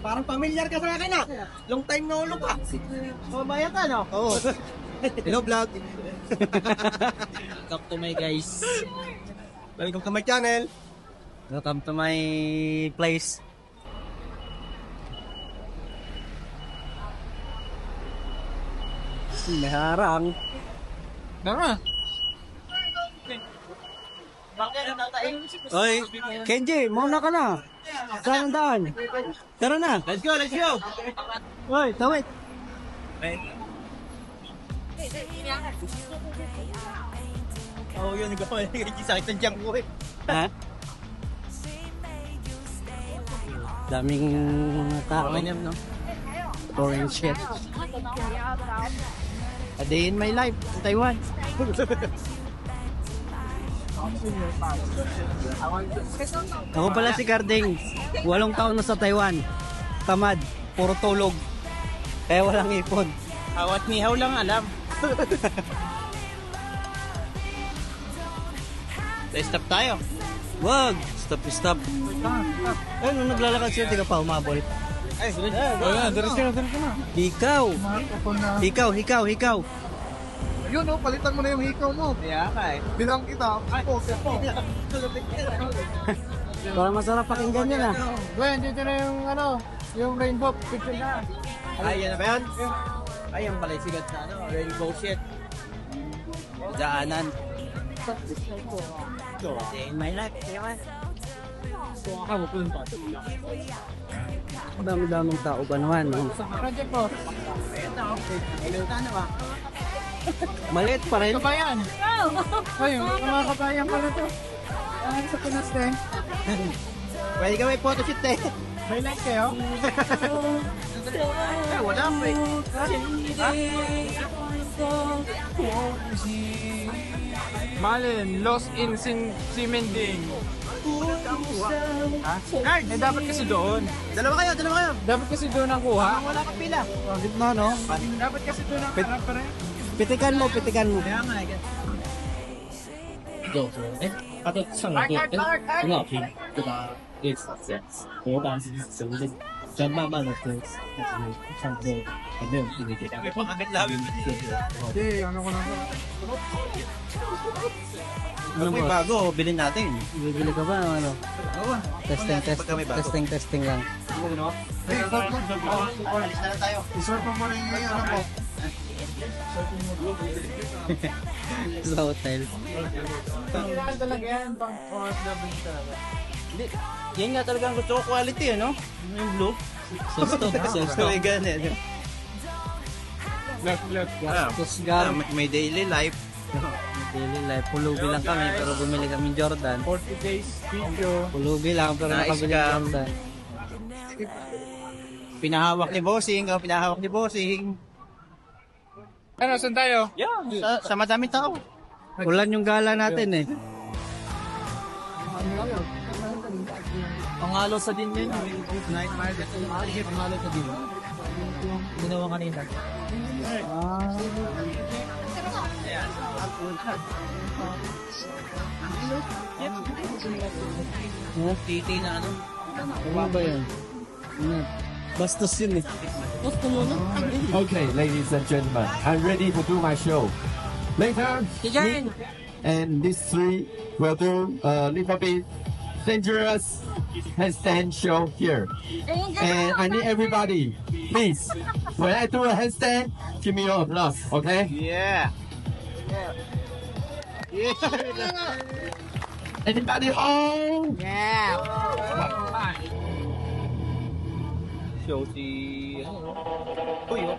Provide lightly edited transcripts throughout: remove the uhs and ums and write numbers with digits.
Parang familiar ka sa akin ah. Long time no look ah. Mamaya ka no? Oo. Hello vlog. Welcome to my guys. Welcome to my channel. Welcome to my place. May harang. Tara. Oy, Kenji, mauna ka na. Saan ang daan? Tara na. Let's go, let's go. Oy, tawid. Oh, yun, sakit ng tiyan ko eh. Ha? Daming tao. No? Boring shit. A day in my life in Taiwan. Ako pala si Carding. 8 taon na sa Taiwan. Tamad. Puro tulog. Kaya walang ipon. Awat nihaw lang alam. Stop tayo. Wag! Stop. Ay, nung naglalakad siya, di ka pa umabol. Ay, diretso na. Hikaw. Yun oh, palitan mo na yung hikaw mo. Kaya ka eh. Bilang kita. Oh, Para masarap pakinggan yun ah. Gwen, dito na yung yung rainbow picture na. Ay, yan na ba yan? Ay, yan pala yung sigat na rainbow shit. Daanan. Day in my life, Taiwan. Ang dami-daming tao ba naman, no? Project ko. Maliit pa rin. Kabayan. Ay, mga kabayan pala to. Ay, sa Pinas din. Pwede ka may photoshoot eh. May like kayo? Ay, wala pa eh. Malin, lost in Simending. Ha? Eh, dapat kasi doon. Dalawa kayo. Dapat kasi doon ang kuha. Wala kang pila. Gitna, no? Dapat kasi doon ang harap pa rin. Pitikan mo. Kaya nga eh. 它的上来对，很好听，对吧？对，这样子。我当时是真的，在慢慢的跟，唱歌还没有自己给大家。 Bakit labi mo? Hindi, ano ko na. Ano May ba? bago, bilhin natin. Bibili ka ba? Ano? Oo. Testing lang. Hey, stop mo. Alis na lang tayo. Isort mo rin yung ano ko. Sa hotel. Kailangan talaga yan, pang OFW talaga. Hindi. Yan nga talaga ang gusto ko quality, ano? Yung blue. Self-stop. May ganun. May daily life. Daily life. Pulubi lang kami pero bumili kami Jordan. 40 days video. Pulubi lang pero Nice nakabili ka. Jordan. Pinahawak ni Bossing. Ano, saan tayo? Sa madaming tao. Ulan yung gala natin eh. Pangalo sa din yun. Night market. Pangalo sa din. Ginawa kanina. Titi na ano? Ano ba yan? Bastos yun eh. Okay, ladies and gentlemen, I'm ready to do my show. Later, me and these three will do a little bit dangerous handstand show here. And I need everybody, please, when I do a handstand, give me your applause, okay? Yeah. Anybody home? Show si... Uy, oh.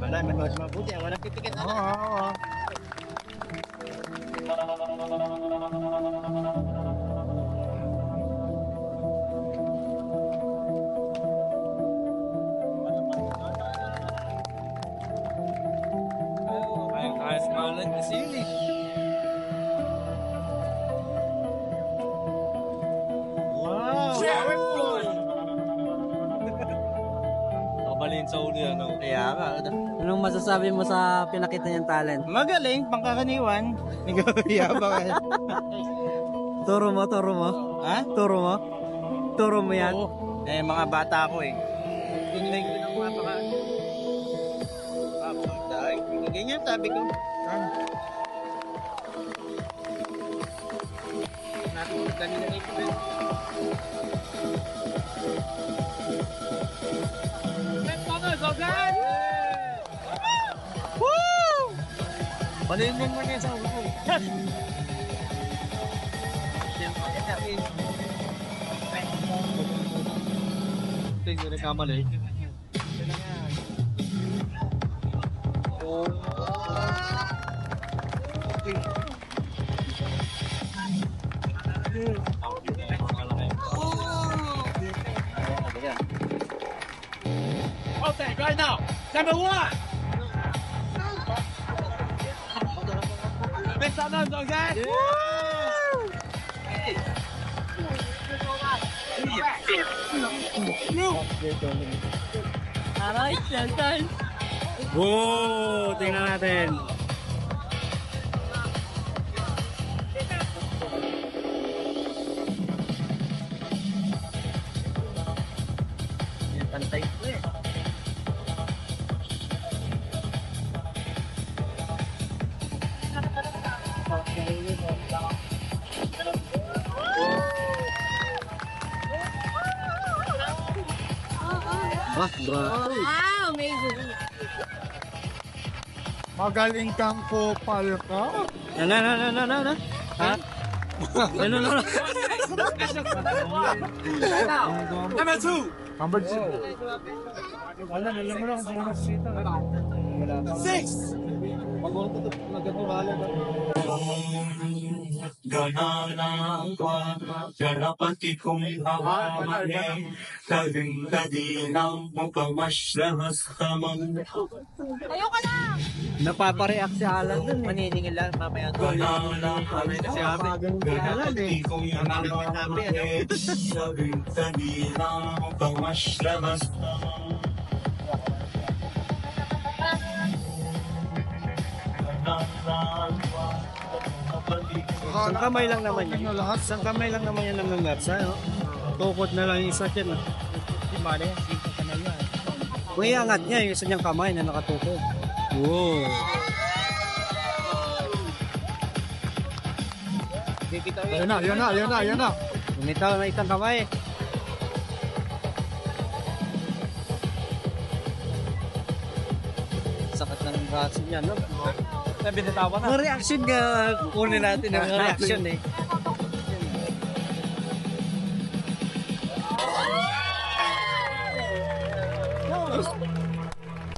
Wala, mas mabuti. Walang titikit na. Oo. Ayos malan kasi yun eh. Wow! Nakabalin sa uli ano. Kaya ka. Anong masasabi mo sa pinakita niyang talent? Magaling, pangkakaniwan. Nagkakayabang. Turo mo? Ha? Turo mo yan? Oo. Eh, mga bata ko eh. Tingnan ko ng mga baka. Ay, ganyan sabi ko. Natin kanina na ito. Woo! Palingin mo niya sa ulo. Tingnan na kamali. Oh. Okay, right now, number 1. Make some noise, okay? Aray, shelter. Wow, tingnan natin. Pantay ko eh. Ah, bro. Wow, amazing. Magaling kang kupal ka. Na. Ha? Ano? Number 2. Number 2. Wala, alam mo lang kung sino sito. 6. Ganang kwa, ganapati kong hawamane, kading-kadinang mapamasyahas tamang. Ayoko na! Napapareact si Alan dun eh. Maniningil lang mamaya to. Ganang Kasi habi. ganapati kong hawamane, kading-kadinang mapamasyahas tamang. Isang kamay lang naman yan. Isang kamay lang naman yan nangangatsa. No? Tukod na lang yung isa dyan. No? Kung iangat niya, yung isa niyang kamay na nakatukod. Wow. Yan na. Umitaw na isang kamay. Sakit na ng braso niya, no? Binitawa na. Mga reaction nga, kunin natin ang mga reaction eh.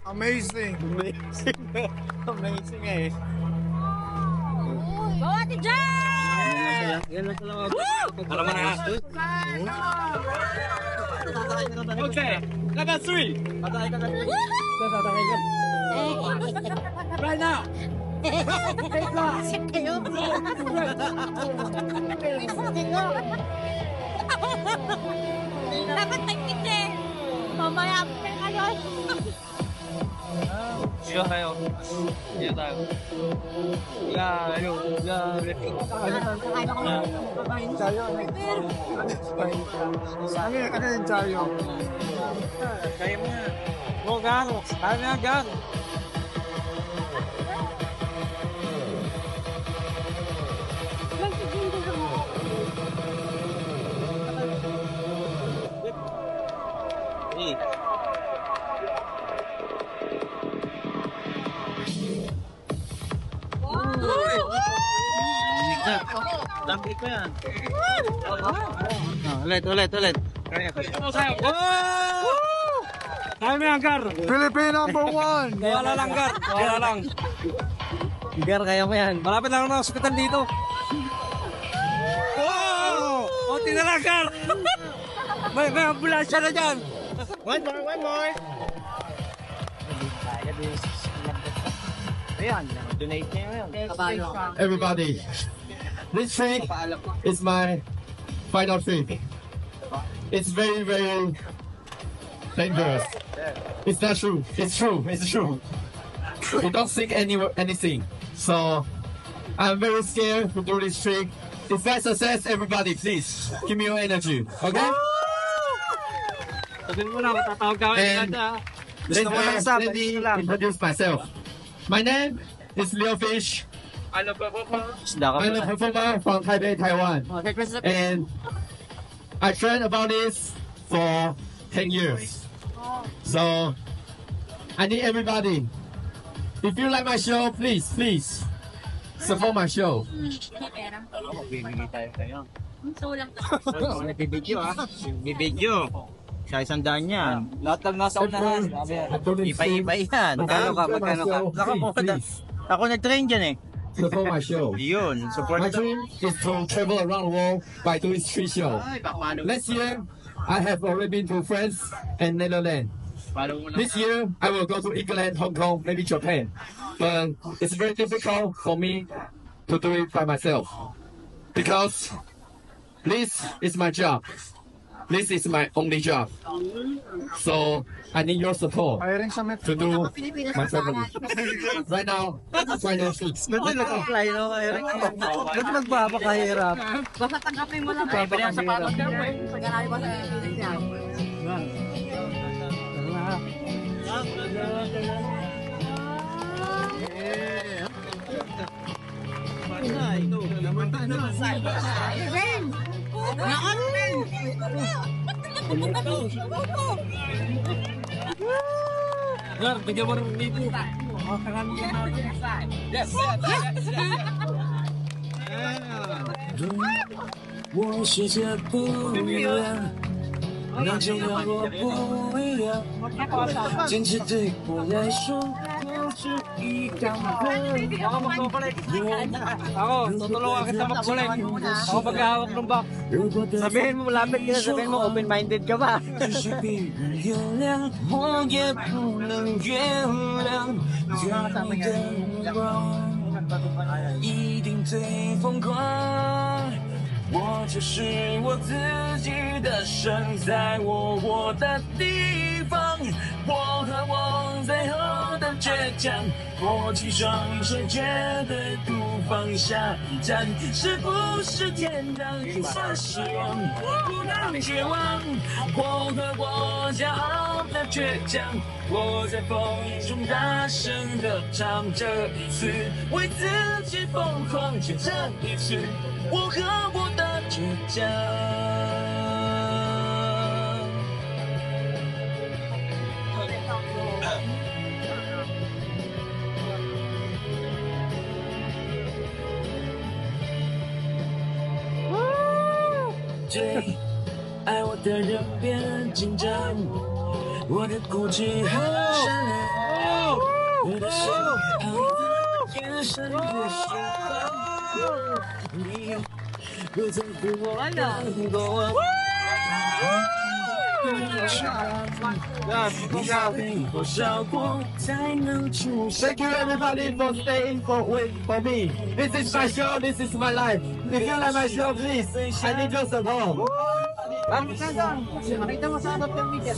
Amazing. Amazing eh. Go, Ate Jan! Yan lang talaga. Alam mo na. Okay, number 3. Right now. Isip kayo. Dapat nagkite. Mamaya, kayo. Siya tayo. Siya tayo. Ano yung Chayo? Kaya mo na. Go, gago. Kaya na, gago. Lampi ko yan. Ulit. Kaya mo yan, Gar. Philippine number 1. Wala lang, Gar. Wala lang. Gar, kaya mo yan. Malapit lang ng hospital dito. Oh! Kunti na lang, Gar. May ambulansya na dyan. One more. Ayan, donate niya yun. Everybody, this trick is my final trick. It's very, very dangerous. It's not true. It's true. You don't think anything. So I'm very scared to do this trick. If I success, everybody, please give me your energy. Okay? Sabihin mo na, matatawag ka And let me introduce myself. My name is Leo Fish. I'm a performer from Taipei, Taiwan. And I trained about this for 10 years. So I need everybody. If you like my show, please support my show. Bibigay tayo kayo. Sulang Bibigyo Bibigyo. Sa 100 yan. Lahat lang nasa unahan. Ipa-ipa yan. Magkano ka? Ako nag-train dyan eh. Support my show. Yun. Support My dream is to travel around the world by doing street show. Last year, I have already been to France and Netherlands. This year, I will go to England, Hong Kong, maybe Japan. But it's very difficult for me to do it by myself. Because this is my job. This is my only job. So I need your support to do my family. Right now, financial. Ba't nag-apply, no? Ba't magpapakahirap? Basta tanggapin mo lang. Pwede ang sapatos ka mo. Pag-alay ba sa Pilipinas yan? Bigyan mo rin dito. 我世界不一样，那就让我不一样。坚持对我来说是一样的。 Ako, tutulungan kita mag-collect. Ako maghahawak ng box. Sabihin mo, lapit ka na, sabihin mo, open-minded ka ba? 只是别人原谅，我也不能原谅你的目光，一定最疯狂。我就是我自己的神，在我活的地方，我和我最后的倔强，握起双手，绝对不放下。一站是不是天堂？是失望，不能绝望。我和我骄傲的倔强，我在风雨中大声地唱，这一次为自己疯狂，就这一次，我和我的倔强。最爱我的人变紧张，我的固执和善良，我的心爱的眼神越是光，你不在乎我的过往。多少过才能出现？ Thank you everybody for staying for me. This is my show. This is my life. If you like my show, please, I need your support. Makita mo sa harap ng media.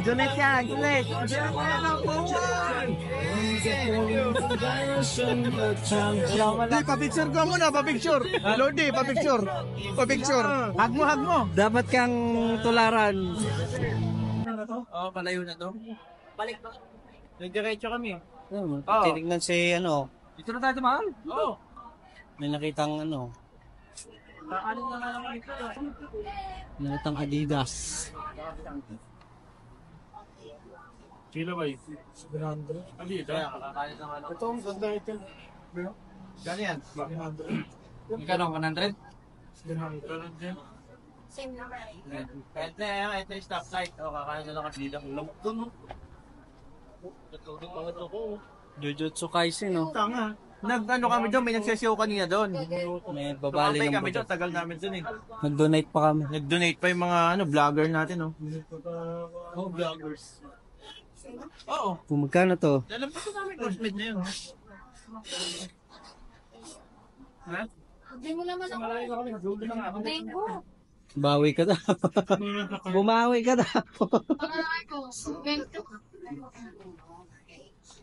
Donate yan, donate. Pa-picture ka muna, pa-picture. Lodi, pa-picture. Pa-picture. Hug mo. Dapat kang tularan. Palayo na to. Balik ba? Nagdiretso kami. Tinignan si ano, Dito na tayo mahal. Oo. may nakitang ano, nakitang Adidas. Kilo ba yun? 100. Alita. Ito ang ganda ito. Gano'n yan? 100. Magkano? 100? 100. Same number. Kahit na yan, ito yung stoplight. O, kakain na lang kasi dito. Lamok doon, no? Natulog mga ito ko. Jujutsu Kaisen, no? Tanga. Nag-ano kami doon, may nagsesiyo kanina doon. May babali ng kami doon, budget. tagal namin doon eh. Nag-donate pa kami. Nag-donate pa yung mga ano, vlogger natin, no? Oh, vloggers. Oo. Kung magkano to? Lalampas na namin cosmed na yun. Ha? Hindi mo naman ako. Mango. Bawi ka daw. Bumawi ka daw. Pangalaway ko. Ganito.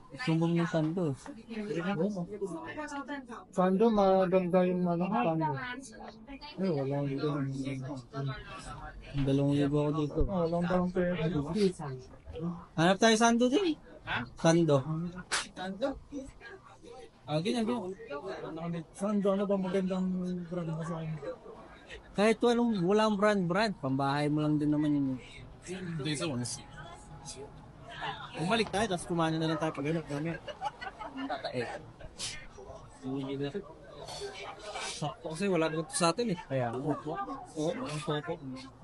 Sumbong yung Sando. Sando, maganda yung Sando. Walang ganun. Dalawang libo ako dito. Walang parang pera. Hanap tayo Sando din. Sando. Ganyan. Sando, ano ba magandang brand mo sa akin? Kahit walang brand. Pambahay mo lang din naman yun. Bumalik tayo, tapos kumain na lang tayo pag gano'n. Sakto kasi wala dito sa atin eh. Kaya,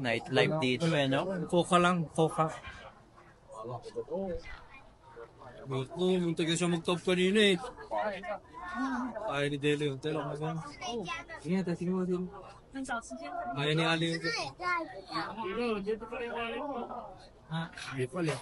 nightlife dito no? Coca lang, Coca. Munti ka siya mag-top kanina eh. Ayaw ni Delo yung telo. Sige, tasing mo din. Ayaw ni Ali yung telo. Hindi pala.